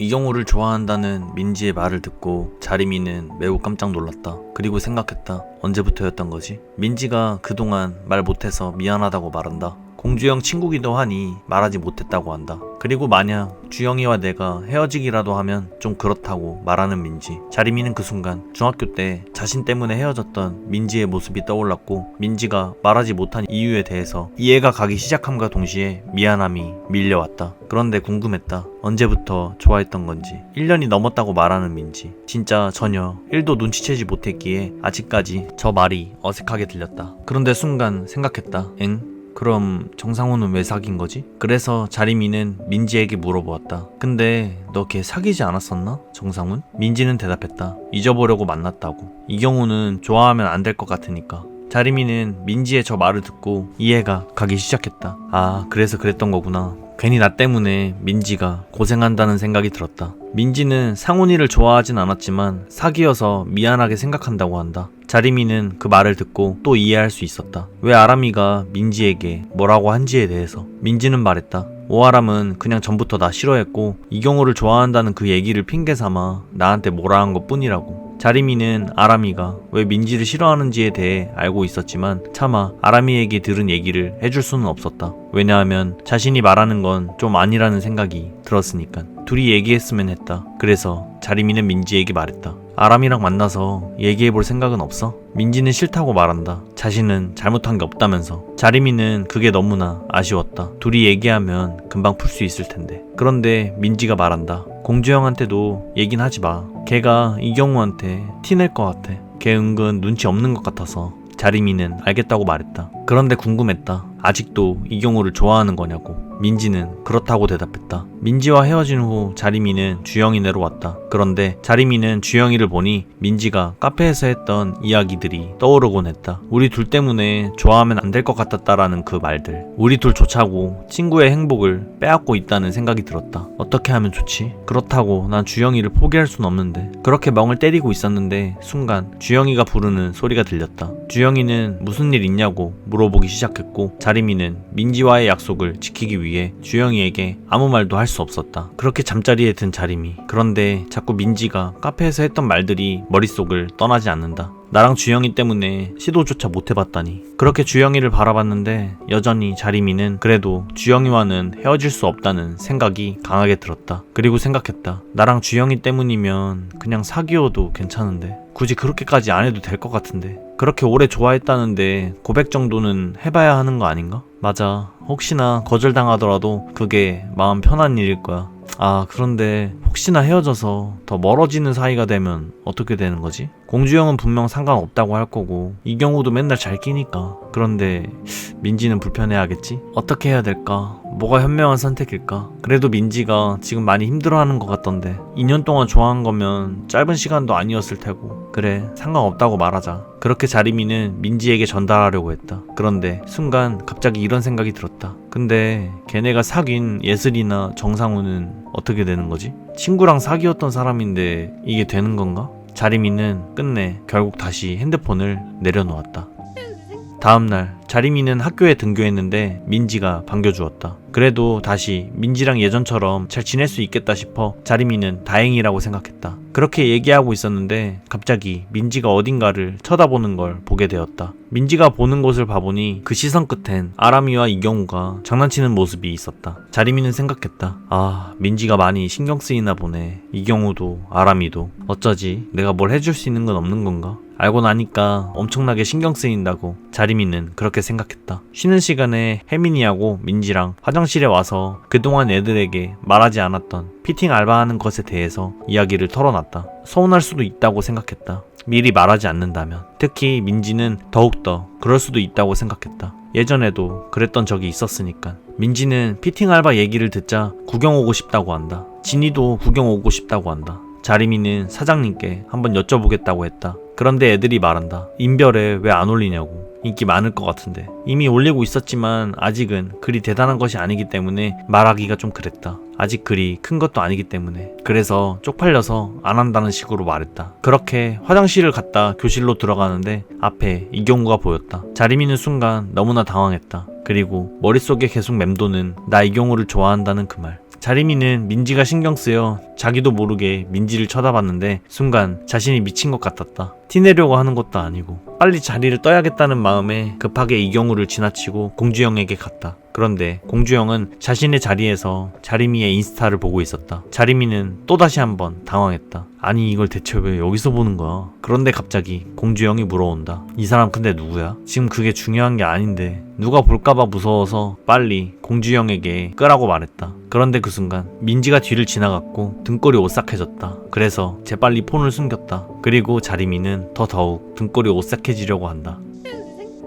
이경호를 좋아한다는 민지의 말을 듣고 자리미는 매우 깜짝 놀랐다. 그리고 생각했다. 언제부터였던 거지? 민지가 그동안 말 못해서 미안하다고 말한다. 공주영 친구기도 하니 말하지 못했다고 한다. 그리고 만약 주영이와 내가 헤어지기라도 하면 좀 그렇다고 말하는 민지. 자리미는 그 순간 중학교 때 자신 때문에 헤어졌던 민지의 모습이 떠올랐고, 민지가 말하지 못한 이유에 대해서 이해가 가기 시작함과 동시에 미안함이 밀려왔다. 그런데 궁금했다. 언제부터 좋아했던 건지. 1년이 넘었다고 말하는 민지. 진짜 전혀 1도 눈치채지 못했기에 아직까지 저 말이 어색하게 들렸다. 그런데 순간 생각했다. 그럼 정상훈은 왜 사귄 거지? 그래서 자리미는 민지에게 물어보았다. 근데 너 걔 사귀지 않았었나? 정상훈? 민지는 대답했다. 잊어보려고 만났다고. 이경우는 좋아하면 안 될 것 같으니까. 자리미는 민지의 저 말을 듣고 이해가 가기 시작했다. 아, 그래서 그랬던 거구나. 괜히 나 때문에 민지가 고생한다는 생각이 들었다. 민지는 상훈이를 좋아하진 않았지만 사귀어서 미안하게 생각한다고 한다. 자리미는 그 말을 듣고 또 이해할 수 있었다. 왜 아람이가 민지에게 뭐라고 한지에 대해서. 민지는 말했다. 오아람은 그냥 전부터 나 싫어했고 이경호를 좋아한다는 그 얘기를 핑계삼아 나한테 뭐라 한 것 뿐이라고. 자리미는 아람이가 왜 민지를 싫어하는지에 대해 알고 있었지만 차마 아람이에게 들은 얘기를 해줄 수는 없었다. 왜냐하면 자신이 말하는 건 좀 아니라는 생각이 들었으니까. 둘이 얘기했으면 했다. 그래서 자리미는 민지에게 말했다. 아람이랑 만나서 얘기해볼 생각은 없어? 민지는 싫다고 말한다. 자신은 잘못한 게 없다면서. 자리미는 그게 너무나 아쉬웠다. 둘이 얘기하면 금방 풀 수 있을 텐데. 그런데 민지가 말한다. 공주형한테도 얘긴 하지 마. 걔가 이경우한테 티낼 것 같아. 걔 은근 눈치 없는 것 같아서. 자리미는 알겠다고 말했다. 그런데 궁금했다. 아직도 이경우를 좋아하는 거냐고. 민지는 그렇다고 대답했다. 민지와 헤어진 후 자리미는 주영이네로 왔다. 그런데 자리미는 주영이를 보니 민지가 카페에서 했던 이야기들이 떠오르곤 했다. 우리 둘 때문에 좋아하면 안 될 것 같았다라는 그 말들. 우리 둘 좋자고 친구의 행복을 빼앗고 있다는 생각이 들었다. 어떻게 하면 좋지? 그렇다고 난 주영이를 포기할 순 없는데. 그렇게 멍을 때리고 있었는데 순간 주영이가 부르는 소리가 들렸다. 주영이는 무슨 일 있냐고 물어보기 시작했고, 자리미는 민지와의 약속을 지키기 위해 주영이에게 아무 말도 할 수 없었다. 그렇게 잠자리에 든 자리미. 그런데 자꾸 민지가 카페에서 했던 말들이 머릿속을 떠나지 않는다. 나랑 주영이 때문에 시도조차 못 해봤다니. 그렇게 주영이를 바라봤는데 여전히 자리미는 그래도 주영이와는 헤어질 수 없다는 생각이 강하게 들었다. 그리고 생각했다. 나랑 주영이 때문이면 그냥 사귀어도 괜찮은데 굳이 그렇게까지 안 해도 될 것 같은데. 그렇게 오래 좋아했다는데 고백 정도는 해봐야 하는 거 아닌가? 맞아. 혹시나 거절당하더라도 그게 마음 편한 일일 거야. 아, 그런데 혹시나 헤어져서 더 멀어지는 사이가 되면 어떻게 되는 거지? 공주형은 분명 상관없다고 할 거고 이경우도 맨날 잘 끼니까. 그런데 민지는 불편해하겠지? 어떻게 해야 될까? 뭐가 현명한 선택일까? 그래도 민지가 지금 많이 힘들어하는 것 같던데 2년 동안 좋아한 거면 짧은 시간도 아니었을 테고. 그래, 상관없다고 말하자. 그렇게 자리미는 민지에게 전달하려고 했다. 그런데 순간 갑자기 이런 생각이 들었다. 근데 걔네가 사귄 예슬이나 정상우는 어떻게 되는 거지? 친구랑 사귀었던 사람인데 이게 되는 건가? 자리미는 끝내 결국 다시 핸드폰을 내려놓았다. 다음날 자리미는 학교에 등교했는데 민지가 반겨주었다. 그래도 다시 민지랑 예전처럼 잘 지낼 수 있겠다 싶어 자리미는 다행이라고 생각했다. 그렇게 얘기하고 있었는데 갑자기 민지가 어딘가를 쳐다보는 걸 보게 되었다. 민지가 보는 곳을 봐보니 그 시선 끝엔 아람이와 이경우가 장난치는 모습이 있었다. 자리미는 생각했다. 아, 민지가 많이 신경 쓰이나 보네. 이경우도 아람이도. 어쩌지? 내가 뭘 해줄 수 있는 건 없는 건가? 알고 나니까 엄청나게 신경 쓰인다고. 자리미는 그렇게 생각했다. 쉬는 시간에 혜민이하고 민지랑 화장실에 와서 그동안 애들에게 말하지 않았던 피팅 알바하는 것에 대해서 이야기를 털어놨다. 서운할 수도 있다고 생각했다. 미리 말하지 않는다면. 특히 민지는 더욱더 그럴 수도 있다고 생각했다. 예전에도 그랬던 적이 있었으니까. 민지는 피팅 알바 얘기를 듣자 구경 오고 싶다고 한다. 진이도 구경 오고 싶다고 한다. 자리미는 사장님께 한번 여쭤보겠다고 했다. 그런데 애들이 말한다. 인별에 왜 안 올리냐고. 인기 많을 것 같은데. 이미 올리고 있었지만 아직은 글이 대단한 것이 아니기 때문에 말하기가 좀 그랬다. 아직 글이 큰 것도 아니기 때문에. 그래서 쪽팔려서 안 한다는 식으로 말했다. 그렇게 화장실을 갔다 교실로 들어가는데 앞에 이경우가 보였다. 자리미는 순간 너무나 당황했다. 그리고 머릿속에 계속 맴도는 나 이경우를 좋아한다는 그 말. 자리미는 민지가 신경 쓰여 자기도 모르게 민지를 쳐다봤는데 순간 자신이 미친 것 같았다. 티내려고 하는 것도 아니고 빨리 자리를 떠야겠다는 마음에 급하게 이경우를 지나치고 공주영에게 갔다. 그런데 공주영은 자신의 자리에서 자리미의 인스타를 보고 있었다. 자리미는 또다시 한번 당황했다. 아니 이걸 대체 왜 여기서 보는 거야? 그런데 갑자기 공주영이 물어온다. 이 사람 근데 누구야? 지금 그게 중요한 게 아닌데 누가 볼까봐 무서워서 빨리 공주영에게 끄라고 말했다. 그런데 그 순간 민지가 뒤를 지나갔고 등골이 오싹해졌다. 그래서 재빨리 폰을 숨겼다. 그리고 자리미는 더더욱 등골이 오싹해지려고 한다.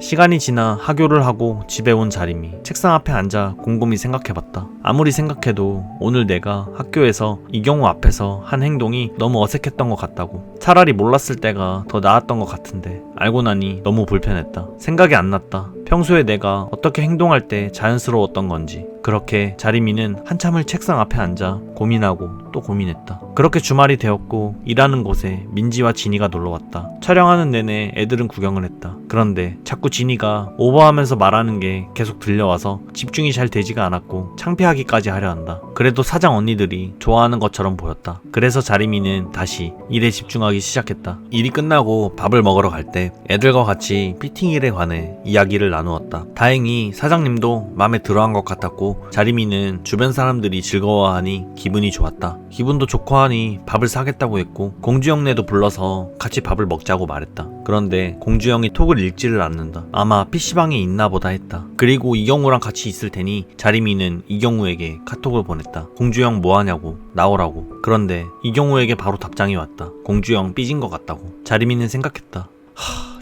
시간이 지나 하교를 하고 집에 온 자리미. 책상 앞에 앉아 곰곰이 생각해봤다. 아무리 생각해도 오늘 내가 학교에서 이경우 앞에서 한 행동이 너무 어색했던 것 같다고. 차라리 몰랐을 때가 더 나았던 것 같은데 알고 나니 너무 불편했다. 생각이 안 났다. 평소에 내가 어떻게 행동할 때 자연스러웠던 건지. 그렇게 자리미는 한참을 책상 앞에 앉아 고민하고 또 고민했다. 그렇게 주말이 되었고 일하는 곳에 민지와 진이가 놀러왔다. 촬영하는 내내 애들은 구경을 했다. 그런데 자꾸 진이가 오버하면서 말하는 게 계속 들려와서 집중이 잘 되지가 않았고 창피하기까지 하려 한다. 그래도 사장 언니들이 좋아하는 것처럼 보였다. 그래서 자리미는 다시 일에 집중하기 시작했다. 일이 끝나고 밥을 먹으러 갈 때 애들과 같이 피팅 일에 관해 이야기를 나누었다. 다행히 사장님도 마음에 들어한 것 같았고 자리미는 주변 사람들이 즐거워하니 기분이 좋았다. 기분도 좋고 하니 밥을 사겠다고 했고 공주영네도 불러서 같이 밥을 먹자고 말했다. 그런데 공주영이 톡을 읽지를 않는다. 아마 PC방에 있나 보다 했다. 그리고 이경우랑 같이 있을 테니 자리미는 이경우에게 카톡을 보냈다. 공주영 뭐하냐고 나오라고. 그런데 이경우에게 바로 답장이 왔다. 공주영 삐진 것 같다고. 자리미는 생각했다.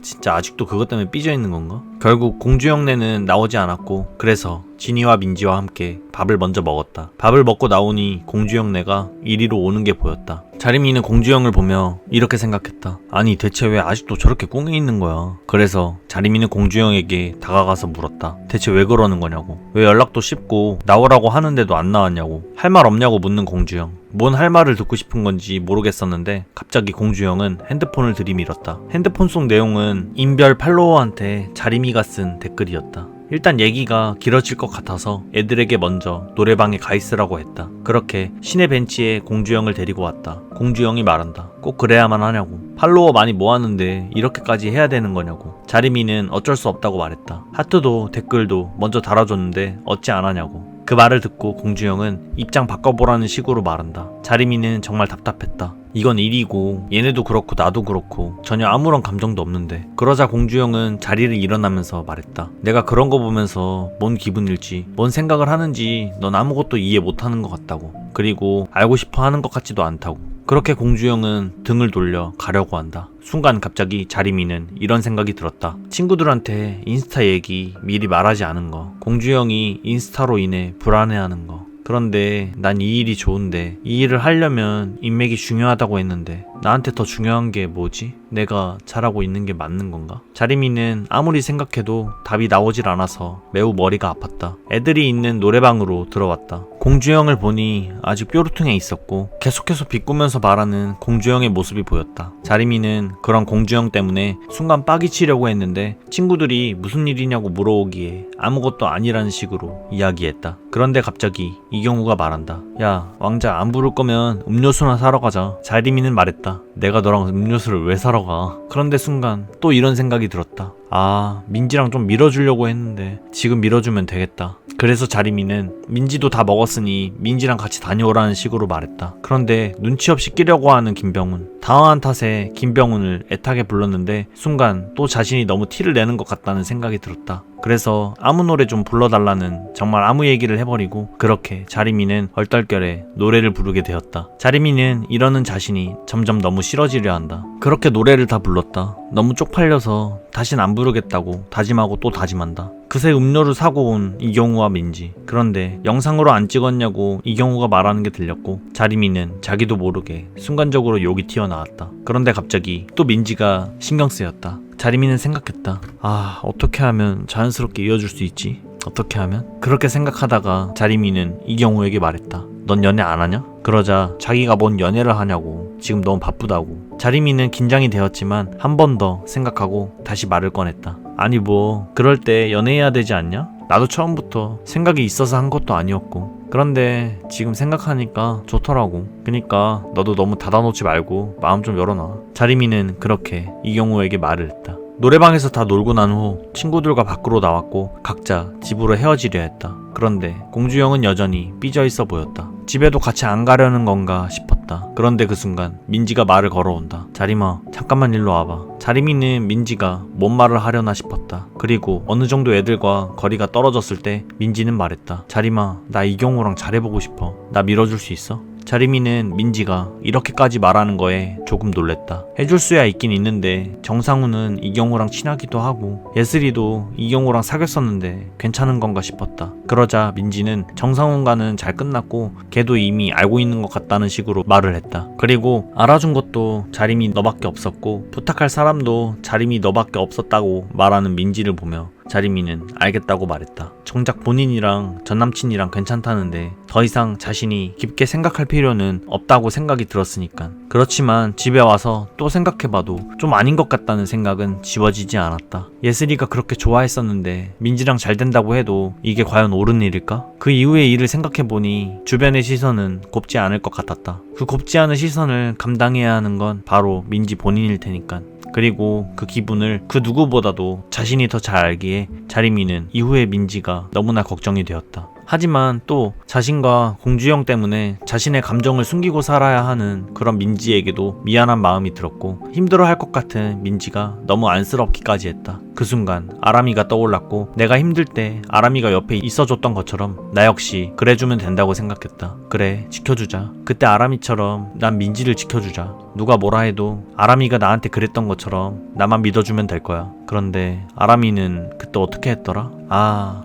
진짜 아직도 그것 때문에 삐져 있는 건가? 결국 공주영네는 나오지 않았고 그래서 진이와 민지와 함께 밥을 먼저 먹었다. 밥을 먹고 나오니 공주영네가 이리로 오는 게 보였다. 자리미는 공주영을 보며 이렇게 생각했다. 아니 대체 왜 아직도 저렇게 꿍해 있는 거야? 그래서 자리미는 공주영에게 다가가서 물었다. 대체 왜 그러는 거냐고. 왜 연락도 씹고 나오라고 하는데도 안 나왔냐고. 할 말 없냐고 묻는 공주영. 뭔 할 말을 듣고 싶은 건지 모르겠었는데 갑자기 공주영은 핸드폰을 들이밀었다. 핸드폰 속 내용은 인별 팔로워한테 자리미가 쓴 댓글이었다. 일단 얘기가 길어질 것 같아서 애들에게 먼저 노래방에 가 있으라고 했다. 그렇게 시내 벤치에 공주영을 데리고 왔다. 공주영이 말한다. 꼭 그래야만 하냐고. 팔로워 많이 모았는데 이렇게까지 해야 되는 거냐고. 자리미는 어쩔 수 없다고 말했다. 하트도 댓글도 먼저 달아줬는데 어찌 안 하냐고. 그 말을 듣고 공주영은 입장 바꿔보라는 식으로 말한다. 자리미는 정말 답답했다. 이건 일이고 얘네도 그렇고 나도 그렇고 전혀 아무런 감정도 없는데. 그러자 공주영은 자리를 일어나면서 말했다. 내가 그런 거 보면서 뭔 기분일지 뭔 생각을 하는지 넌 아무것도 이해 못하는 것 같다고. 그리고 알고 싶어 하는 것 같지도 않다고. 그렇게 공주영은 등을 돌려 가려고 한다. 순간 갑자기 자리미는 이런 생각이 들었다. 친구들한테 인스타 얘기 미리 말하지 않은 거. 공주영이 인스타로 인해 불안해하는 거. 그런데 난 이 일이 좋은데 이 일을 하려면 인맥이 중요하다고 했는데 나한테 더 중요한 게 뭐지? 내가 잘하고 있는 게 맞는 건가? 자리미는 아무리 생각해도 답이 나오질 않아서 매우 머리가 아팠다. 애들이 있는 노래방으로 들어왔다. 공주영을 보니 아직 뾰루퉁해 있었고 계속해서 비꾸면서 말하는 공주영의 모습이 보였다. 자리미는 그런 공주영 때문에 순간 빡이 치려고 했는데 친구들이 무슨 일이냐고 물어오기에 아무것도 아니라는 식으로 이야기했다. 그런데 갑자기 이경우가 말한다. 야, 왕자 안 부를 거면 음료수나 사러 가자. 자리미는 말했다. 내가 너랑 음료수를 왜 사러 가? 그런데 순간 또 이런 생각이 들었다. 아, 민지랑 좀 밀어주려고 했는데 지금 밀어주면 되겠다. 그래서 자리미는 민지도 다 먹었으니 민지랑 같이 다녀오라는 식으로 말했다. 그런데 눈치 없이 끼려고 하는 김병훈. 당황한 탓에 김병훈을 애타게 불렀는데 순간 또 자신이 너무 티를 내는 것 같다는 생각이 들었다. 그래서 아무 노래 좀 불러달라는 정말 아무 얘기를 해버리고 그렇게 자리미는 얼떨결에 노래를 부르게 되었다. 자리미는 이러는 자신이 점점 너무 싫어지려 한다. 그렇게 노래를 다 불렀다. 너무 쪽팔려서 다신 안 부르겠다고 다짐하고 또 다짐한다. 그새 음료를 사고 온 이경우와 민지. 그런데 영상으로 안 찍었냐고 이경우가 말하는 게 들렸고 자리미는 자기도 모르게 순간적으로 욕이 튀어나왔다. 그런데 갑자기 또 민지가 신경 쓰였다. 자리미는 생각했다. 아, 어떻게 하면 자연스럽게 이어줄 수 있지? 어떻게 하면? 그렇게 생각하다가 자리미는 이경우에게 말했다. 넌 연애 안 하냐? 그러자 자기가 뭔 연애를 하냐고. 지금 너무 바쁘다고. 자리미는 긴장이 되었지만 한 번 더 생각하고 다시 말을 꺼냈다. 아니 뭐 그럴 때 연애해야 되지 않냐? 나도 처음부터 생각이 있어서 한 것도 아니었고 그런데 지금 생각하니까 좋더라고. 그니까 너도 너무 닫아놓지 말고 마음 좀 열어놔. 자리미는 그렇게 이경우에게 말을 했다. 노래방에서 다 놀고 난 후 친구들과 밖으로 나왔고 각자 집으로 헤어지려 했다. 그런데 공주영은 여전히 삐져 있어 보였다. 집에도 같이 안 가려는 건가 싶었다. 그런데 그 순간 민지가 말을 걸어온다. 자리마, 잠깐만 일로 와봐. 자리미는 민지가 뭔 말을 하려나 싶었다. 그리고 어느 정도 애들과 거리가 떨어졌을 때 민지는 말했다. 자리마, 나 이경우랑 잘해보고 싶어. 나 밀어줄 수 있어? 자리미는 민지가 이렇게까지 말하는 거에 조금 놀랬다. 해줄 수야 있긴 있는데 정상우는 이경우랑 친하기도 하고 예슬이도 이경우랑 사귀었었는데 괜찮은 건가 싶었다. 그러자 민지는 정상훈과는 잘 끝났고 걔도 이미 알고 있는 것 같다는 식으로 말을 했다. 그리고 알아준 것도 자리미 너밖에 없었고 부탁할 사람도 자리미 너밖에 없었다고 말하는 민지를 보며 자리미는 알겠다고 말했다. 정작 본인이랑 전남친이랑 괜찮다는데 더 이상 자신이 깊게 생각할 필요는 없다고 생각이 들었으니까. 그렇지만 집에 와서 또 생각해봐도 좀 아닌 것 같다는 생각은 지워지지 않았다. 예슬이가 그렇게 좋아했었는데 민지랑 잘 된다고 해도 이게 과연 옳은 일일까? 그 이후의 일을 생각해보니 주변의 시선은 곱지 않을 것 같았다. 그 곱지 않은 시선을 감당해야 하는 건 바로 민지 본인일 테니까. 그리고 그 기분을 그 누구보다도 자신이 더 잘 알기에 자리미는 이후의 민지가 너무나 걱정이 되었다. 하지만 또 자신과 공주영 때문에 자신의 감정을 숨기고 살아야 하는 그런 민지에게도 미안한 마음이 들었고 힘들어할 것 같은 민지가 너무 안쓰럽기까지 했다. 그 순간 아람이가 떠올랐고 내가 힘들 때 아람이가 옆에 있어줬던 것처럼 나 역시 그래주면 된다고 생각했다. 그래, 지켜주자. 그때 아람이처럼 난 민지를 지켜주자. 누가 뭐라 해도 아람이가 나한테 그랬던 것처럼 나만 믿어주면 될 거야. 그런데 아람이는 그때 어떻게 했더라?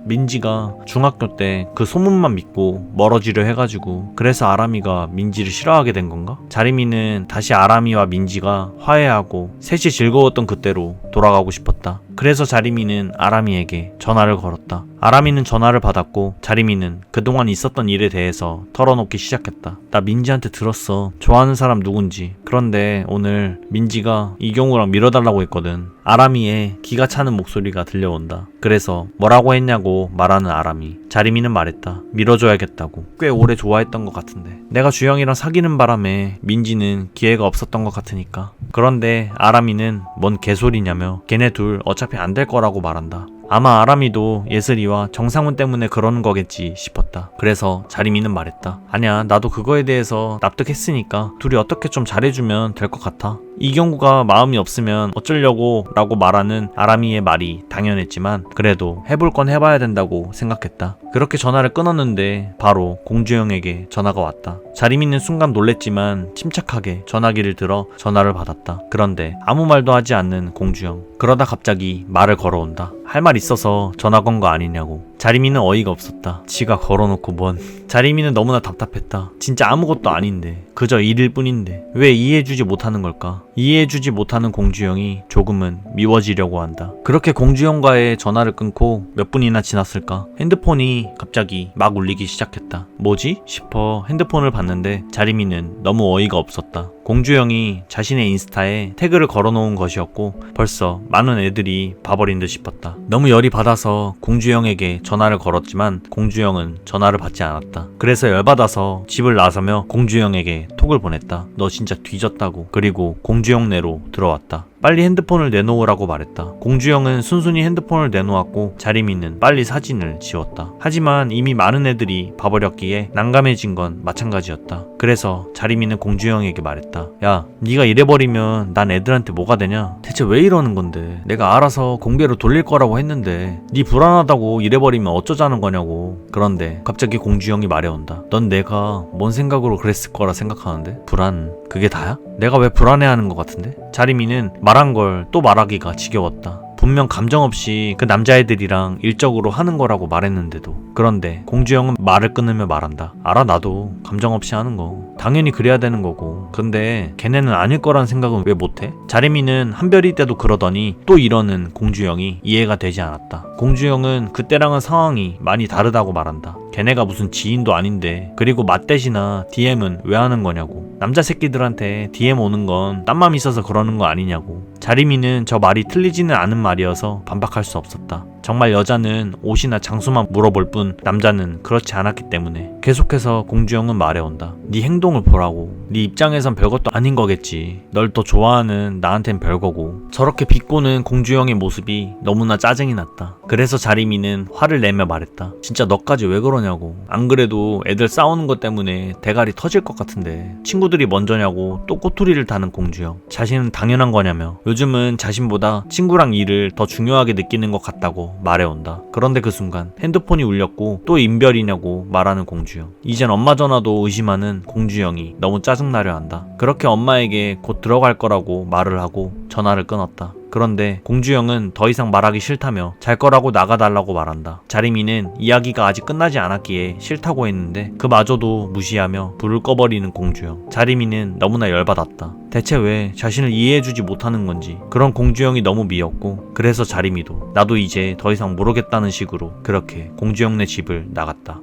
민지가 중학교 때 그 소문만 믿고 멀어지려 해가지고 그래서 아람이가 민지를 싫어하게 된 건가? 자리미는 다시 아람이와 민지가 화해하고 셋이 즐거웠던 그때로 돌아가고 싶었다. 그래서 자리미는 아람이에게 전화를 걸었다. 아람이는 전화를 받았고 자리미는 그동안 있었던 일에 대해서 털어놓기 시작했다. 나 민지한테 들었어. 좋아하는 사람 누군지. 그런데 오늘 민지가 이경우랑 밀어달라고 했거든. 아람이의 기가 차는 목소리가 들려온다. 그래서 뭐라고 했냐고 말하는 아람이. 자리미는 말했다. 밀어줘야겠다고. 꽤 오래 좋아했던 것 같은데. 내가 주영이랑 사귀는 바람에 민지는 기회가 없었던 것 같으니까. 그런데 아람이는 뭔 개소리냐며 걔네 둘 어차피 안 될 거라고 말한다. 아마 아람이도 예슬이와 정상훈 때문에 그러는 거겠지 싶었다. 그래서 자리미는 말했다. 아니야, 나도 그거에 대해서 납득했으니까 둘이 어떻게 좀 잘해주면 될 것 같아. 이경구가 마음이 없으면 어쩌려고 라고 말하는 아람이의 말이 당연했지만 그래도 해볼 건 해봐야 된다고 생각했다. 그렇게 전화를 끊었는데 바로 공주영에게 전화가 왔다. 자리미는 순간 놀랬지만 침착하게 전화기를 들어 전화를 받았다. 그런데 아무 말도 하지 않는 공주영. 그러다 갑자기 말을 걸어온다. 할 말 있어서 전화 건 거 아니냐고. 자리미는 어이가 없었다. 지가 걸어놓고 뭔. 자리미는 너무나 답답했다. 진짜 아무것도 아닌데 그저 일일 뿐인데 왜 이해해주지 못하는 걸까? 이해해주지 못하는 공주영이 조금은 미워지려고 한다. 그렇게 공주영과의 전화를 끊고 몇 분이나 지났을까? 핸드폰이 갑자기 막 울리기 시작했다. 뭐지? 싶어 핸드폰을 봤는데 자리미는 너무 어이가 없었다. 공주영이 자신의 인스타에 태그를 걸어놓은 것이었고 벌써 많은 애들이 봐버린 듯 싶었다. 너무 열이 받아서 공주영에게 전화를 걸었지만 공주영은 전화를 받지 않았다. 그래서 열받아서 집을 나서며 공주영에게 톡을 보냈다. 너 진짜 뒤졌다고. 그리고 공주영네로 들어왔다. 빨리 핸드폰을 내놓으라고 말했다. 공주영은 순순히 핸드폰을 내놓았고 자리미는 빨리 사진을 지웠다. 하지만 이미 많은 애들이 봐버렸기에 난감해진 건 마찬가지였다. 그래서 자리미는 공주영에게 말했다. 야, 네가 이래버리면 난 애들한테 뭐가 되냐? 대체 왜 이러는 건데? 내가 알아서 공개로 돌릴 거라고 했는데 네 불안하다고 이래버리면 어쩌자는 거냐고. 그런데 갑자기 공주영이 말해온다. 넌 내가 뭔 생각으로 그랬을 거라 생각하는데? 불안, 그게 다야? 내가 왜 불안해하는 것 같은데? 자리미는 말한 걸 또 말하기가 지겨웠다. 분명 감정 없이 그 남자애들이랑 일적으로 하는 거라고 말했는데도. 그런데 공주영은 말을 끊으며 말한다. 알아, 나도 감정 없이 하는 거 당연히 그래야 되는 거고. 근데 걔네는 아닐 거란 생각은 왜 못해? 자리미는 한별이 때도 그러더니 또 이러는 공주영이 이해가 되지 않았다. 공주영은 그때랑은 상황이 많이 다르다고 말한다. 걔네가 무슨 지인도 아닌데 그리고 맏대시나 DM은 왜 하는 거냐고. 남자 새끼들한테 DM 오는 건 딴맘 있어서 그러는 거 아니냐고. 자리미는 저 말이 틀리지는 않은 말이어서 반박할 수 없었다. 정말 여자는 옷이나 장소만 물어볼 뿐 남자는 그렇지 않았기 때문에 계속해서 공주영은 말해온다. 네 행동을 보라고. 네 입장에선 별것도 아닌 거겠지. 널 더 좋아하는 나한텐 별거고. 저렇게 비꼬는 공주영의 모습이 너무나 짜증이 났다. 그래서 자리미는 화를 내며 말했다. 진짜 너까지 왜 그러냐고. 안 그래도 애들 싸우는 것 때문에 대가리 터질 것 같은데 친구들이 먼저냐고 또 꼬투리를 다는 공주영. 자신은 당연한 거냐며 요즘은 자신보다 친구랑 일을 더 중요하게 느끼는 것 같다고 말해온다. 그런데 그 순간 핸드폰이 울렸고 또 인별이냐고 말하는 공주영. 이젠 엄마 전화도 의심하는 공주영이 너무 짜증나려 한다. 그렇게 엄마에게 곧 들어갈 거라고 말을 하고 전화를 끊었다. 그런데 공주영은 더 이상 말하기 싫다며 잘 거라고 나가달라고 말한다. 자리미는 이야기가 아직 끝나지 않았기에 싫다고 했는데 그마저도 무시하며 불을 꺼버리는 공주영. 자리미는 너무나 열받았다. 대체 왜 자신을 이해해주지 못하는 건지. 그런 공주영이 너무 미웠고 그래서 자리미도 나도 이제 더 이상 모르겠다는 식으로 그렇게 공주영네 집을 나갔다.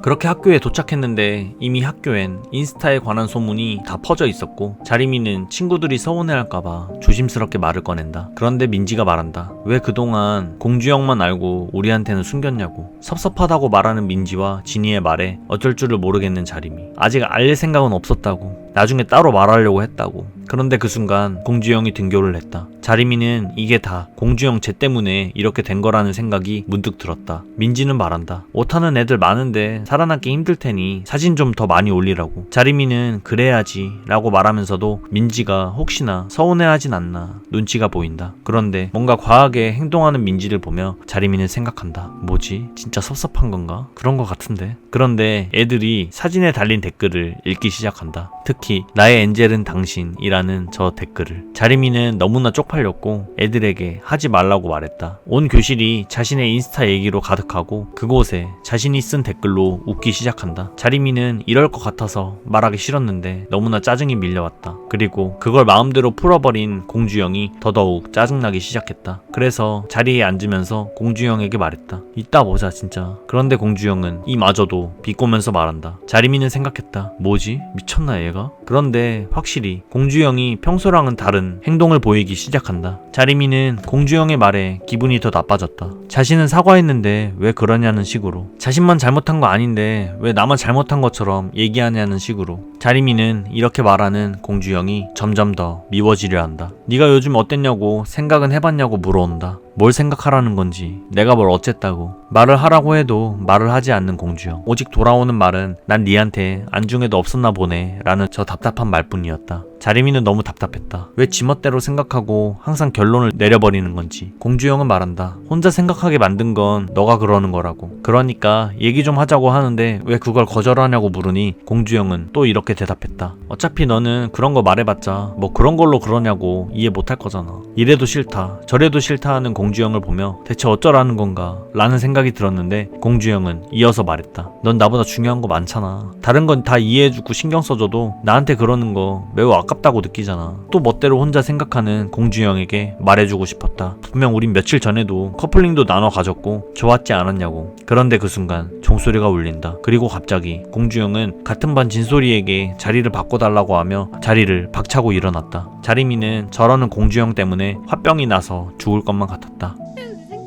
그렇게 학교에 도착했는데 이미 학교엔 인스타에 관한 소문이 다 퍼져 있었고 자리미는 친구들이 서운해할까봐 조심스럽게 말을 꺼낸다. 그런데 민지가 말한다. 왜 그동안 공주영만 알고 우리한테는 숨겼냐고. 섭섭하다고 말하는 민지와 진이의 말에 어쩔 줄을 모르겠는 자리미. 아직 알릴 생각은 없었다고. 나중에 따로 말하려고 했다고. 그런데 그 순간 공주영이 등교를 했다. 자리미는 이게 다 공주영 쟤 때문에 이렇게 된 거라는 생각이 문득 들었다. 민지는 말한다. 옷하는 애들 많은데 살아남기 힘들 테니 사진 좀 더 많이 올리라고. 자리미는 그래야지 라고 말하면서도 민지가 혹시나 서운해하진 않나 눈치가 보인다. 그런데 뭔가 과하게 행동하는 민지를 보며 자리미는 생각한다. 뭐지? 진짜 섭섭한 건가? 그런 거 같은데. 그런데 애들이 사진에 달린 댓글을 읽기 시작한다. 특히 나의 엔젤은 당신이라는 저 댓글을. 자리미는 너무나 쪽팔렸고 애들에게 하지 말라고 말했다. 온 교실이 자신의 인스타 얘기로 가득하고 그곳에 자신이 쓴 댓글로 웃기 시작한다. 자리미는 이럴 것 같아서 말하기 싫었는데 너무나 짜증이 밀려왔다. 그리고 그걸 마음대로 풀어버린 공주영이 더더욱 짜증나기 시작했다. 그래서 자리에 앉으면서 공주영에게 말했다. 이따 보자 진짜. 그런데 공주영은 이마저도 비꼬면서 말한다. 자리미는 생각했다. 뭐지? 미쳤나 얘가? 그런데 확실히 공주영이 평소랑은 다른 행동을 보이기 시작한다. 자리미는 공주영의 말에 기분이 더 나빠졌다. 자신은 사과했는데 왜 그러냐는 식으로. 자신만 잘못한 거 아닌데 왜 나만 잘못한 것처럼 얘기하냐는 식으로. 자리미는 이렇게 말하는 공주영이 점점 더 미워지려 한다. 네가 요즘 어땠냐고 생각은 해봤냐고 물어온다. 뭘 생각하라는 건지 내가 뭘 어쨌다고. 말을 하라고 해도 말을 하지 않는 공주영. 오직 돌아오는 말은 난 니한테 안중에도 없었나 보네 라는 저 답답한 말뿐이었다. 자리미는 너무 답답했다. 왜 지멋대로 생각하고 항상 결론을 내려버리는 건지. 공주영은 말한다. 혼자 생각하게 만든 건 너가 그러는 거라고. 그러니까 얘기 좀 하자고 하는데 왜 그걸 거절하냐고 물으니 공주영은 또 이렇게 대답했다. 어차피 너는 그런 거 말해봤자 뭐 그런 걸로 그러냐고 이해 못할 거잖아. 이래도 싫다 저래도 싫다 하는 공주영을 보며 대체 어쩌라는 건가 라는 생각이 들었는데 공주영은 이어서 말했다. 넌 나보다 중요한 거 많잖아. 다른 건 다 이해해주고 신경 써줘도 나한테 그러는 거 매우 아깝다고 느끼잖아. 또 멋대로 혼자 생각하는 공주영에게 말해주고 싶었다. 분명 우린 며칠 전에도 커플링도 나눠 가졌고 좋았지 않았냐고. 그런데 그 순간 종소리가 울린다. 그리고 갑자기 공주영은 같은 반 진솔이에게 자리를 바꿔달라고 하며 자리를 박차고 일어났다. 자리미는 저러는 공주영 때문에 화병이 나서 죽을 것만 같았다.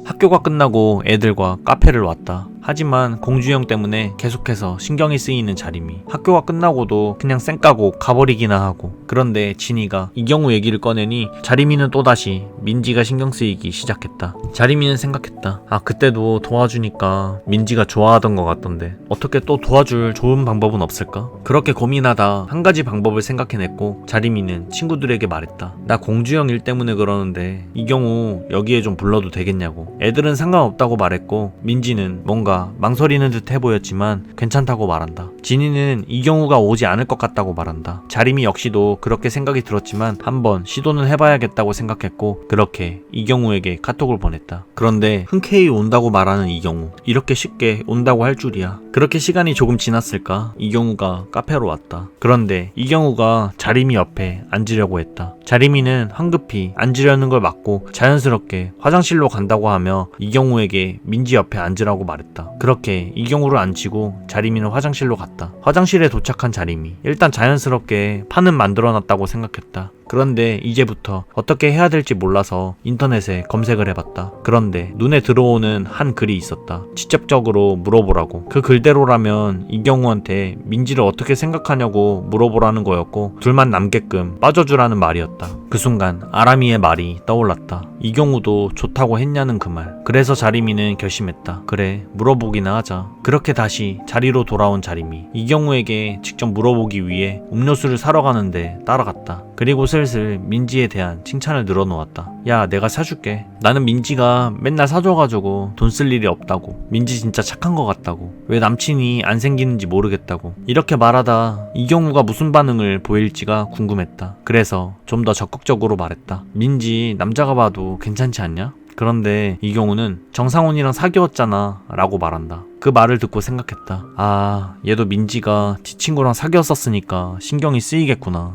학교가 끝나고 애들과 카페를 왔다. 하지만 공주영 때문에 계속해서 신경이 쓰이는 자리미. 학교가 끝나고도 그냥 쌩 까고 가버리기나 하고. 그런데 진이가 이경우 얘기를 꺼내니 자리미는 또다시 민지가 신경 쓰이기 시작했다. 자리미는 생각했다. 아 그때도 도와주니까 민지가 좋아하던 것 같던데 어떻게 또 도와줄 좋은 방법은 없을까? 그렇게 고민하다 한 가지 방법을 생각해냈고 자리미는 친구들에게 말했다. 나 공주영 일 때문에 그러는데 이경우 여기에 좀 불러도 되겠냐고. 애들은 상관없다고 말했고 민지는 뭔가 망설이는 듯 해보였지만 괜찮다고 말한다. 진이는 이경우가 오지 않을 것 같다고 말한다. 자리미 역시도 그렇게 생각이 들었지만 한번 시도는 해봐야겠다고 생각했고 그렇게 이경우에게 카톡을 보냈다. 그런데 흔쾌히 온다고 말하는 이경우. 이렇게 쉽게 온다고 할 줄이야. 그렇게 시간이 조금 지났을까 이경우가 카페로 왔다. 그런데 이경우가 자림이 옆에 앉으려고 했다. 자림이는 황급히 앉으려는 걸 막고 자연스럽게 화장실로 간다고 하며 이경우에게 민지 옆에 앉으라고 말했다. 그렇게 이경우를 앉히고 자림이는 화장실로 갔다. 화장실에 도착한 자림이 일단 자연스럽게 판은 만들어놨다고 생각했다. 그런데 이제부터 어떻게 해야 될지 몰라서 인터넷에 검색을 해봤다. 그런데 눈에 들어오는 한 글이 있었다. 직접적으로 물어보라고. 그 글대로라면 이경우한테 민지를 어떻게 생각하냐고 물어보라는 거였고 둘만 남게끔 빠져주라는 말이었다. 그 순간 아람이의 말이 떠올랐다. 이경우도 좋다고 했냐는 그 말. 그래서 자림이는 결심했다. 그래, 물어보기나 하자. 그렇게 다시 자리로 돌아온 자림이 이경우에게 직접 물어보기 위해 음료수를 사러 가는데 따라갔다. 그리고 슬슬 민지에 대한 칭찬을 늘어놓았다. 야, 내가 사줄게. 나는 민지가 맨날 사줘가지고 돈 쓸 일이 없다고. 민지 진짜 착한 것 같다고. 왜 남친이 안 생기는지 모르겠다고. 이렇게 말하다 이경우가 무슨 반응을 보일지가 궁금했다. 그래서 좀 더 적극적으로 말했다. 민지 남자가 봐도 괜찮지 않냐? 그런데 이경우는 정상훈이랑 사귀었잖아 라고 말한다. 그 말을 듣고 생각했다. 아, 얘도 민지가 지 친구랑 사귀었었으니까 신경이 쓰이겠구나.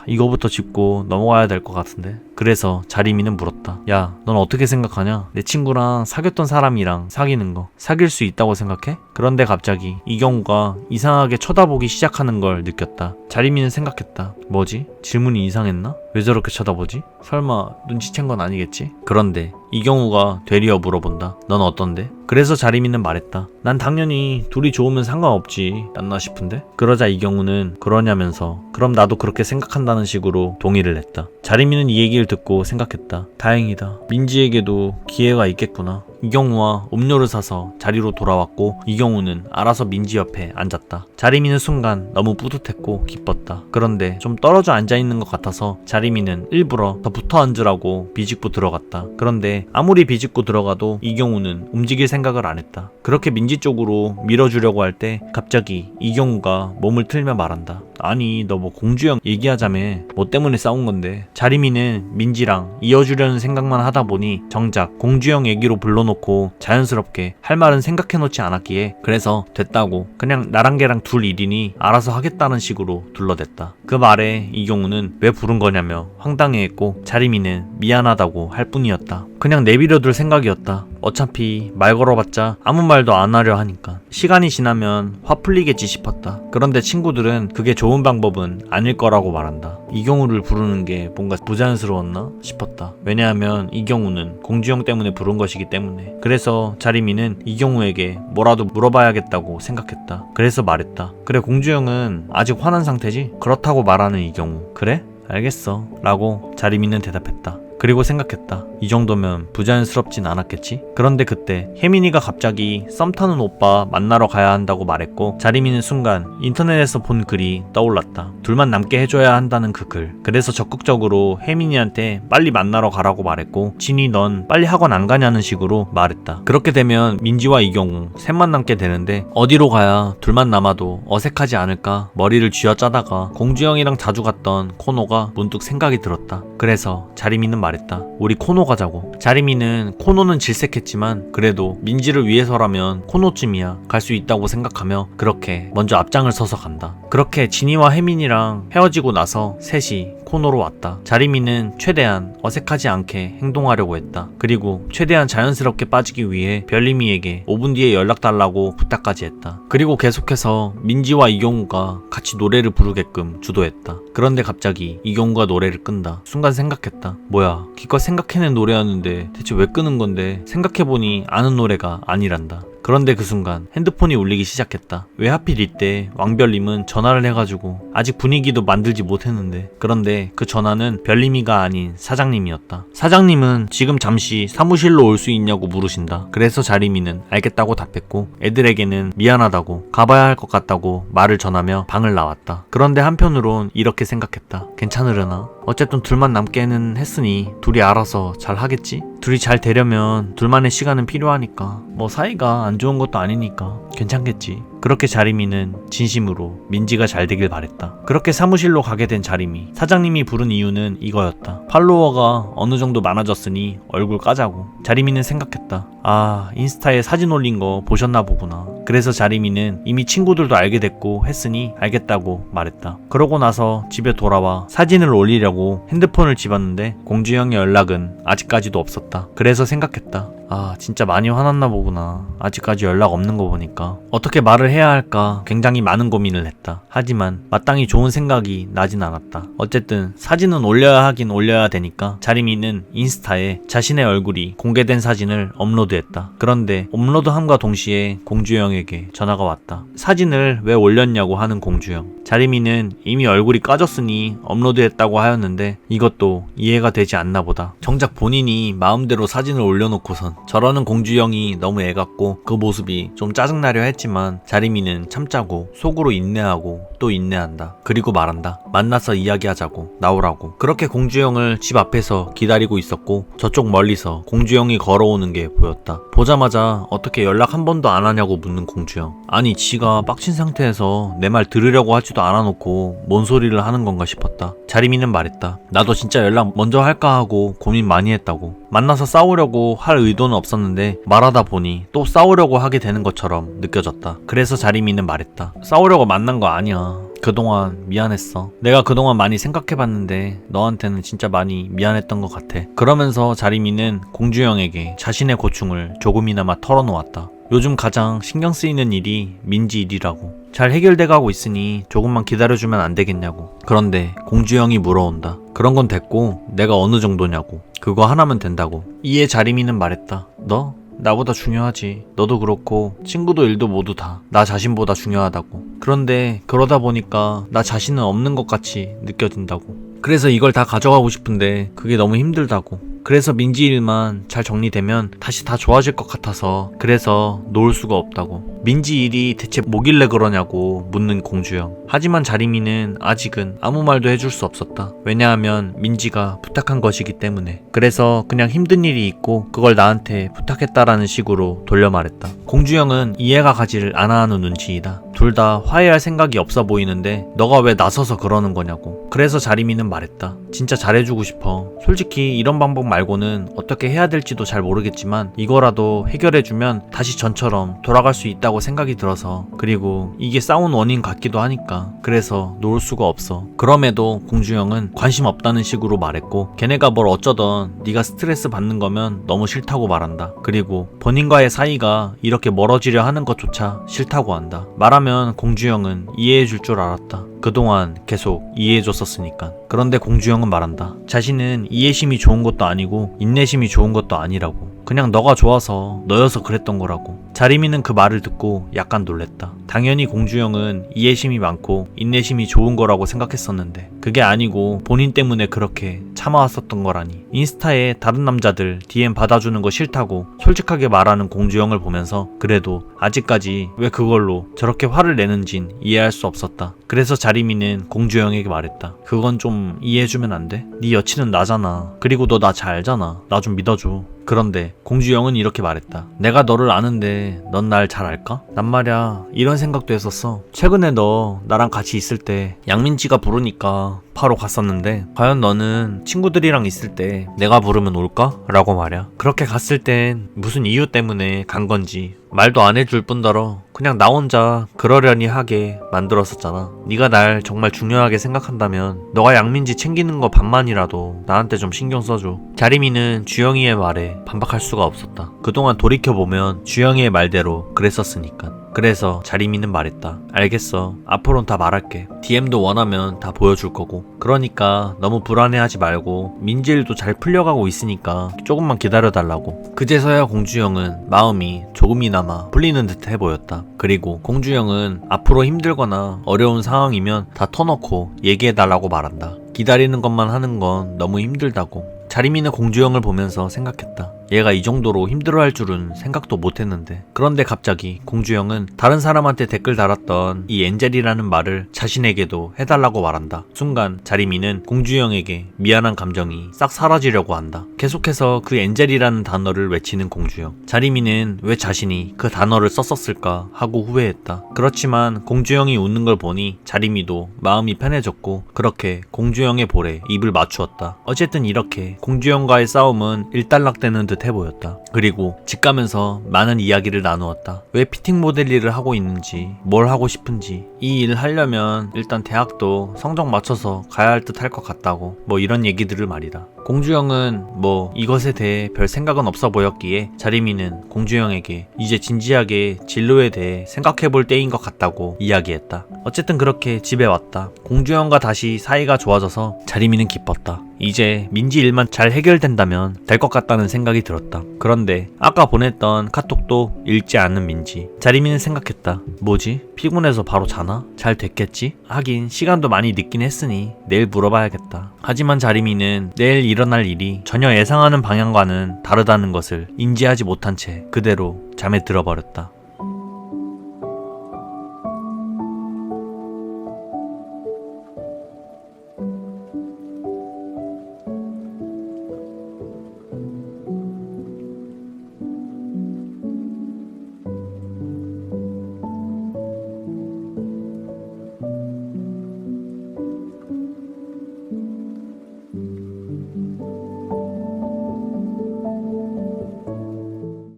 이거부터 짚고 넘어가야 될 것 같은데. 그래서 자림이는 물었다. 야, 넌 어떻게 생각하냐? 내 친구랑 사귀었던 사람이랑 사귀는 거 사귈 수 있다고 생각해? 그런데 갑자기 이경우가 이상하게 쳐다보기 시작하는 걸 느꼈다. 자림이는 생각했다. 뭐지? 질문이 이상했나? 왜 저렇게 쳐다보지? 설마 눈치챈 건 아니겠지? 그런데 이경우가 되리어 물어본다. 넌 어떤데? 그래서 자림이는 말했다. 난 당연히 둘이 좋으면 상관없지 않나 싶은데? 그러자 이경우는 그러냐면서 그럼 나도 그렇게 생각한다는 식으로 동의를 했다. 자림이는 이 얘기를 듣고 생각했다. 다행이다. 민지에게도 기회가 있겠구나. 이경우와 음료를 사서 자리로 돌아왔고 이경우는 알아서 민지 옆에 앉았다. 자림이는 순간 너무 뿌듯했고 기뻤다. 그런데 좀 떨어져 앉아있는 것 같아서 자림이는 일부러 더 붙어 앉으라고 비집고 들어갔다. 그런데 아무리 비집고 들어가도 이경우는 움직일 생각을 안 했다. 그렇게 민지 쪽으로 밀어주려고 할 때 갑자기 이경우가 몸을 틀며 말한다. 아니, 너 뭐 공주형 얘기하자며. 뭐 때문에 싸운 건데. 자림이는 민지랑 이어주려는 생각만 하다 보니 정작 공주형 얘기로 불러놓고 자연스럽게 할 말은 생각해놓지 않았기에 그래서 됐다고 그냥 나랑 걔랑 둘 일이니 알아서 하겠다는 식으로 둘러댔다. 그 말에 이경우는 왜 부른 거냐며 황당해했고 자림이는 미안하다고 할 뿐이었다. 그냥 내비려둘 생각이었다. 어차피 말 걸어봤자 아무 말도 안 하려 하니까 시간이 지나면 화 풀리겠지 싶었다. 그런데 친구들은 그게 좋은 방법은 아닐 거라고 말한다. 이경우를 부르는 게 뭔가 부자연스러웠나 싶었다. 왜냐하면 이경우는 공주형 때문에 부른 것이기 때문에. 그래서 자림이는 이경우에게 뭐라도 물어봐야겠다고 생각했다. 그래서 말했다. 그래, 공주형은 아직 화난 상태지? 그렇다고 말하는 이경우. 그래? 알겠어 라고 자림이는 대답했다. 그리고 생각했다. 이 정도면 부자연스럽진 않았겠지? 그런데 그때 혜민이가 갑자기 썸 타는 오빠 만나러 가야 한다고 말했고 자림이는 순간 인터넷에서 본 글이 떠올랐다. 둘만 남게 해줘야 한다는 그 글. 그래서 적극적으로 혜민이한테 빨리 만나러 가라고 말했고 진이 넌 빨리 학원 안 가냐는 식으로 말했다. 그렇게 되면 민지와 이경우 셋만 남게 되는데 어디로 가야 둘만 남아도 어색하지 않을까 머리를 쥐어짜다가 공주형이랑 자주 갔던 코노가 문득 생각이 들었다. 그래서 자림이는 말했다. 우리 코노 가자고. 자림이는 코노는 질색했지만 그래도 민지를 위해서라면 코노쯤이야 갈 수 있다고 생각하며 그렇게 먼저 앞장을 서서 간다. 그렇게 진이와 혜민이랑 헤어지고 나서 셋이 코노로 왔다. 자림이는 최대한 어색하지 않게 행동하려고 했다. 그리고 최대한 자연스럽게 빠지기 위해 별림이에게 5분 뒤에 연락 달라고 부탁까지 했다. 그리고 계속해서 민지와 이경우가 같이 노래를 부르게끔 주도했다. 그런데 갑자기 이경우가 노래를 끈다. 순간 생각했다. 뭐야, 기껏 생각해낸 노래였는데 대체 왜 끄는 건데 생각해보니 아는 노래가 아니란다. 그런데 그 순간 핸드폰이 울리기 시작했다. 왜 하필 이때 왕별님은 전화를 해가지고 아직 분위기도 만들지 못했는데. 그런데 그 전화는 별님이가 아닌 사장님이었다. 사장님은 지금 잠시 사무실로 올 수 있냐고 물으신다. 그래서 자림이는 알겠다고 답했고 애들에게는 미안하다고 가봐야 할 것 같다고 말을 전하며 방을 나왔다. 그런데 한편으론 이렇게 생각했다. 괜찮으려나? 어쨌든 둘만 남게는 했으니 둘이 알아서 잘 하겠지? 둘이 잘 되려면 둘만의 시간은 필요하니까 뭐 사이가 안 좋은 것도 아니니까 괜찮겠지. 그렇게 자림이는 진심으로 민지가 잘 되길 바랬다. 그렇게 사무실로 가게 된 자림이. 사장님이 부른 이유는 이거였다. 팔로워가 어느 정도 많아졌으니 얼굴 까자고. 자림이는 생각했다. 아, 인스타에 사진 올린 거 보셨나 보구나. 그래서 자림이는 이미 친구들도 알게 됐고 했으니 알겠다고 말했다. 그러고 나서 집에 돌아와 사진을 올리려고 핸드폰을 집었는데 공주형의 연락은 아직까지도 없었다. 그래서 생각했다. 아, 진짜 많이 화났나 보구나. 아직까지 연락 없는 거 보니까. 어떻게 말을 해야 할까 굉장히 많은 고민을 했다. 하지만 마땅히 좋은 생각이 나진 않았다. 어쨌든 사진은 올려야 하긴 올려야 되니까 자림이는 인스타에 자신의 얼굴이 공개된 사진을 업로드했다. 그런데 업로드함과 동시에 공주형에게 전화가 왔다. 사진을 왜 올렸냐고 하는 공주형. 자림이는 이미 얼굴이 까졌으니 업로드했다고 하였는데 이것도 이해가 되지 않나 보다. 정작 본인이 마음대로 사진을 올려놓고선 저러는 공주형이 너무 애같고 그 모습이 좀 짜증나려 했지만 자림이는 참자고 속으로 인내하고 또 인내한다. 그리고 말한다. 만나서 이야기하자고. 나오라고. 그렇게 공주형을 집 앞에서 기다리고 있었고 저쪽 멀리서 공주형이 걸어오는 게 보였다. 보자마자 어떻게 연락 한 번도 안 하냐고 묻는 공주형. 아니, 지가 빡친 상태에서 내 말 들으려고 하지도 않아놓고 뭔 소리를 하는 건가 싶었다. 자림이는 말했다. 나도 진짜 연락 먼저 할까 하고 고민 많이 했다고. 만나서 싸우려고 할 의도는 없었는데 말하다 보니 또 싸우려고 하게 되는 것처럼 느껴졌다. 그래서 자림이는 말했다. 싸우려고 만난 거 아니야. 그동안 미안했어. 내가 그동안 많이 생각해봤는데 너한테는 진짜 많이 미안했던 것 같아. 그러면서 자림이는 공주형에게 자신의 고충을 조금이나마 털어놓았다. 요즘 가장 신경 쓰이는 일이 민지 일이라고. 잘 해결돼가고 있으니 조금만 기다려주면 안 되겠냐고. 그런데 공주형이 물어온다. 그런 건 됐고 내가 어느 정도냐고. 그거 하나면 된다고. 이에 자림이는 말했다. 너? 나보다 중요하지. 너도 그렇고 친구도 일도 모두 다 나 자신보다 중요하다고. 그런데 그러다 보니까 나 자신은 없는 것 같이 느껴진다고. 그래서 이걸 다 가져가고 싶은데 그게 너무 힘들다고. 그래서 민지 일만 잘 정리되면 다시 다 좋아질 것 같아서 그래서 놓을 수가 없다고. 민지 일이 대체 뭐길래 그러냐고 묻는 공주형. 하지만 자림이는 아직은 아무 말도 해줄 수 없었다. 왜냐하면 민지가 부탁한 것이기 때문에. 그래서 그냥 힘든 일이 있고 그걸 나한테 부탁했다라는 식으로 돌려 말했다. 공주형은 이해가 가지를 않아 하는 눈치이다. 둘 다 화해할 생각이 없어 보이는데 너가 왜 나서서 그러는 거냐고. 그래서 자림이는 말했다. 진짜 잘해주고 싶어. 솔직히 이런 방법 말고는 어떻게 해야 될지도 잘 모르겠지만 이거라도 해결해주면 다시 전처럼 돌아갈 수 있다고 생각이 들어서. 그리고 이게 싸운 원인 같기도 하니까. 그래서 놓을 수가 없어. 그럼에도 공주형은 관심 없다는 식으로 말했고 걔네가 뭘 어쩌던 네가 스트레스 받는 거면 너무 싫다고 말한다. 그리고 본인과의 사이가 이렇게 멀어지려 하는 것조차 싫다고 한다. 말하면 공주형은 이해해줄 줄 알았다. 그동안 계속 이해해줬었으니까. 그런데 공주형은 말한다. 자신은 이해심이 좋은 것도 아니고 인내심이 좋은 것도 아니라고. 그냥 너가 좋아서 너여서 그랬던 거라고. 자림이는 그 말을 듣고 약간 놀랬다. 당연히 공주형은 이해심이 많고 인내심이 좋은 거라고 생각했었는데 그게 아니고 본인 때문에 그렇게 참아왔었던 거라니. 인스타에 다른 남자들 DM 받아주는 거 싫다고 솔직하게 말하는 공주형을 보면서 그래도 아직까지 왜 그걸로 저렇게 화를 내는진 이해할 수 없었다. 그래서 자림이는 공주형에게 말했다. 그건 좀 이해해주면 안 돼? 네 여친은 나잖아. 그리고 너 나 잘 알잖아. 나 좀 믿어줘. 그런데 공주형은 이렇게 말했다. 내가 너를 아는데 넌 날 잘 알까? 난 말야 이런 생각도 했었어. 최근에 너 나랑 같이 있을 때 양민지가 부르니까 바로 갔었는데 과연 너는 친구들이랑 있을 때 내가 부르면 올까? 라고 말야. 그렇게 갔을 땐 무슨 이유 때문에 간 건지 말도 안 해줄 뿐더러 그냥 나 혼자 그러려니 하게 만들었었잖아. 네가 날 정말 중요하게 생각한다면 너가 양민지 챙기는 거 반만이라도 나한테 좀 신경 써줘. 자림이는 주영이의 말에 반박할 수가 없었다. 그동안 돌이켜보면 주영이의 말대로 그랬었으니까. 그래서 자림이는 말했다. 알겠어. 앞으로는 다 말할게. DM도 원하면 다 보여줄 거고. 그러니까 너무 불안해하지 말고 민지 일도 잘 풀려가고 있으니까 조금만 기다려달라고. 그제서야 공주형은 마음이 조금이나마 풀리는 듯 해보였다. 그리고 공주형은 앞으로 힘들거나 어려운 상황이면 다 터놓고 얘기해달라고 말한다. 기다리는 것만 하는 건 너무 힘들다고. 자림이는 공주형을 보면서 생각했다. 얘가 이 정도로 힘들어할 줄은 생각도 못했는데. 그런데 갑자기 공주영은 다른 사람한테 댓글 달았던 이 엔젤이라는 말을 자신에게도 해달라고 말한다. 순간 자리미는 공주영에게 미안한 감정이 싹 사라지려고 한다. 계속해서 그 엔젤이라는 단어를 외치는 공주영. 자리미는 왜 자신이 그 단어를 썼었을까 하고 후회했다. 그렇지만 공주영이 웃는 걸 보니 자리미도 마음이 편해졌고 그렇게 공주영의 볼에 입을 맞추었다. 어쨌든 이렇게 공주영과의 싸움은 일단락되는 듯 해보였다. 그리고 집 가면서 많은 이야기를 나누었다. 왜 피팅 모델 일을 하고 있는지, 뭘 하고 싶은지, 이 일을 하려면 일단 대학도 성적 맞춰서 가야 할 듯 할 것 같다고, 뭐 이런 얘기들을 말이다. 공주영은 뭐 이것에 대해 별 생각은 없어 보였기에 자리미는 공주영에게 이제 진지하게 진로에 대해 생각해볼 때인 것 같다고 이야기했다. 어쨌든 그렇게 집에 왔다. 공주영과 다시 사이가 좋아져서 자리미는 기뻤다. 이제 민지 일만 잘 해결된다면 될 것 같다는 생각이 들었다. 그런데 아까 보냈던 카톡도 읽지 않는 민지. 자리미는 생각했다. 뭐지? 피곤해서 바로 자나? 잘 됐겠지? 하긴 시간도 많이 늦긴 했으니 내일 물어봐야겠다. 하지만 자리미는 내일 일어날 일이 전혀 예상하는 방향과는 다르다는 것을 인지하지 못한 채 그대로 잠에 들어버렸다.